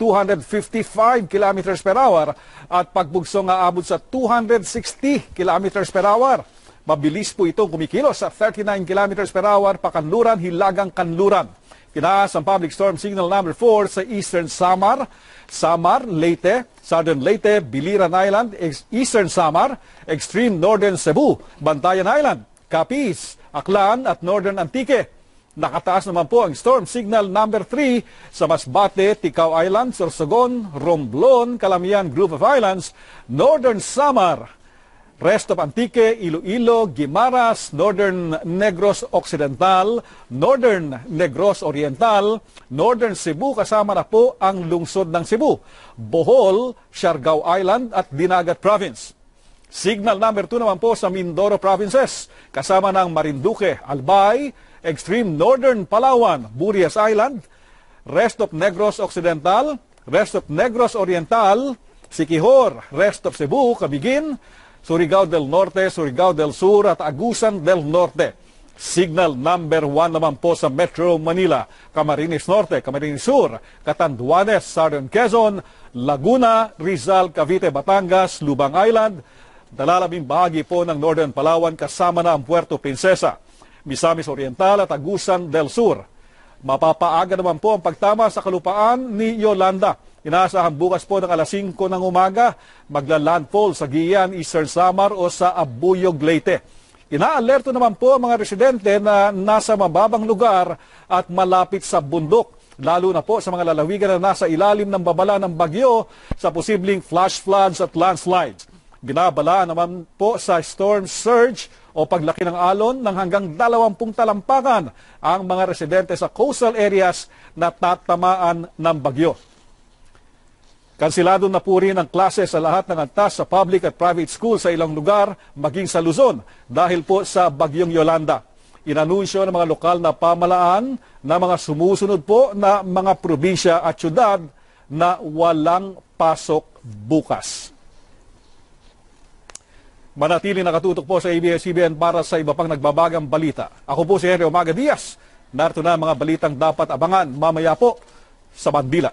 255 kilometers per hour at pagbugsong aabot sa 260 kilometers per hour. Mabilis po itong kumikilos sa 39 kilometers per hour pakanluran, hilagang kanluran. Tinaas ang public storm signal number 4 sa Eastern Samar, Leyte, Southern Leyte, Biliran Island, Eastern Samar, Extreme Northern Cebu, Bantayan Island, Capiz, Aklan at Northern Antique. Nakataas naman po ang storm signal number 3 sa Masbate, Ticao Island, Sorsogon, Romblon, Calamian Group of Islands, Northern Samar, rest of Antique, Iloilo, Guimaras, Northern Negros Occidental, Northern Negros Oriental, Northern Cebu kasama na po ang lungsod ng Cebu, Bohol, Siargao Island at Dinagat Province. Signal number 2 naman po sa Mindoro Provinces, kasama ng Marinduque, Albay, Extreme Northern Palawan, Burias Island, rest of Negros Occidental, rest of Negros Oriental, Siquijor, rest of Cebu, Camiguin, Surigao del Norte, Surigao del Sur at Agusan del Norte. Signal number 1 naman po sa Metro Manila, Camarines Norte, Camarines Sur, Catanduanes, Southern Quezon, Laguna, Rizal, Cavite, Batangas, Lubang Island, dalalabing bahagi po ng Northern Palawan kasama na ang Puerto Princesa, Misamis Oriental at Agusan del Sur. Mapapaaga naman po ang pagtama sa kalupaan ni Yolanda. Inaasahan bukas po ng alas 5 ng umaga, magla-landfall sa Guian, Eastern Samar o sa Abuyog, Leyte. Inaalerto naman po ang mga residente na nasa mababang lugar at malapit sa bundok, lalo na po sa mga lalawigan na nasa ilalim ng babala ng bagyo sa posibleng flash floods at landslides. Binabala naman po sa storm surge o paglaki ng alon ng hanggang 20 talampakan ang mga residente sa coastal areas na tatamaan ng bagyo. Kansilado na po rin ang klase sa lahat ng antas sa public at private school sa ilang lugar, maging sa Luzon, dahil po sa Bagyong Yolanda. Inanunsyo ng mga lokal na pamalaan na mga sumusunod po na mga probinsya at syudad na walang pasok bukas. Manatili nakatutok po sa ABS-CBN para sa iba pang nagbabagang balita. Ako po si Henry Umaga Diaz. Narito na ang mga balitang dapat abangan mamaya po sa Bandila.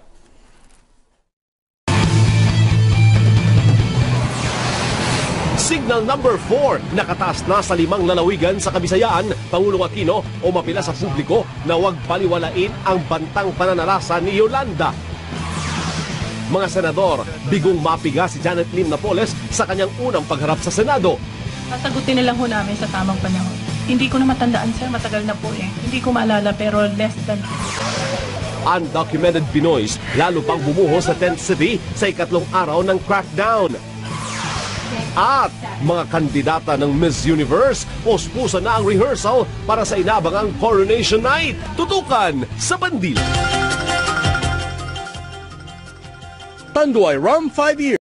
Signal number 4, nakataas na sa 5 lalawigan sa Kabisayaan, Pangulong Aquino o mapila sa publiko na huwag baliwalain ang bantang pananalasa ni Yolanda. Mga senador, bigong mapiga si Janet Lim Napoles sa kanyang unang pagharap sa Senado. Sasagutin na lang ho namin sa tamang panahon. Hindi ko na matandaan, sir, matagal na po eh. Hindi ko maalala pero less than... Undocumented Pinoys lalo pang bumuho sa tent city sa ikatlong araw ng crackdown. At mga kandidata ng Miss Universe, puspusan na ang rehearsal para sa inabangang Coronation Night. Tutukan sa Bandila. Tanduay Ram 5 years.